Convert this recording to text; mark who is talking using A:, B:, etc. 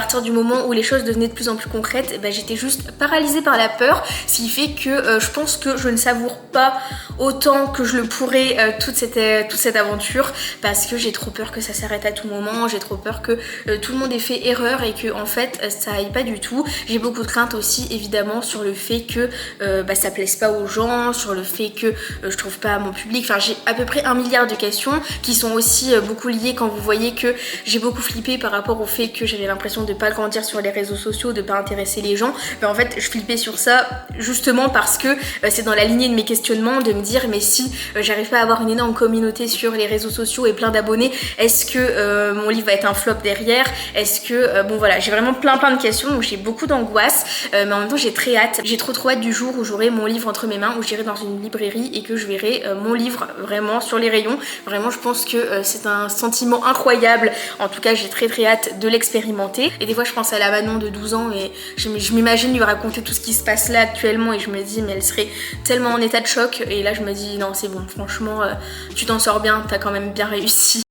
A: partir du moment où les choses devenaient de plus en plus concrètes, et ben, j'étais juste paralysée par la peur, ce qui fait que je pense que je ne savoure pas autant que je le pourrais toute cette aventure, parce que j'ai trop peur que ça s'arrête à tout moment, j'ai trop peur que tout le monde ait fait erreur et que en fait ça aille pas du tout. J'ai beaucoup de crainte aussi évidemment sur le fait que ça plaise pas aux gens, sur le fait que je trouve pas mon public, enfin j'ai à peu près 1 milliard de questions qui sont aussi beaucoup liées quand vous voyez que j'ai beaucoup flippé par rapport au fait que j'avais l'impression de pas grandir sur les réseaux sociaux, de pas intéresser les gens. En fait je flippais sur ça justement parce que c'est dans la lignée de mes questionnements de me dire mais si j'arrive pas à avoir une énorme communauté sur les réseaux sociaux et plein d'abonnés, est-ce que mon livre va être un flop derrière, est-ce que bon voilà, j'ai vraiment plein de questions, donc j'ai beaucoup d'angoisse, mais en même temps j'ai très hâte, j'ai trop hâte du jour où j'aurai mon livre entre mes mains, où j'irai dans une librairie et que je verrai mon livre vraiment sur les rayons. Vraiment je pense que c'est un sentiment incroyable, en tout cas j'ai très hâte de l'expérimenter. Et des fois je pense à la Manon de 12 ans et je m'imagine lui raconter tout ce qui se passe là actuellement et je me dis mais elle serait tellement en état de choc, et là je me dis non c'est bon, franchement tu t'en sors bien, t'as quand même bien réussi.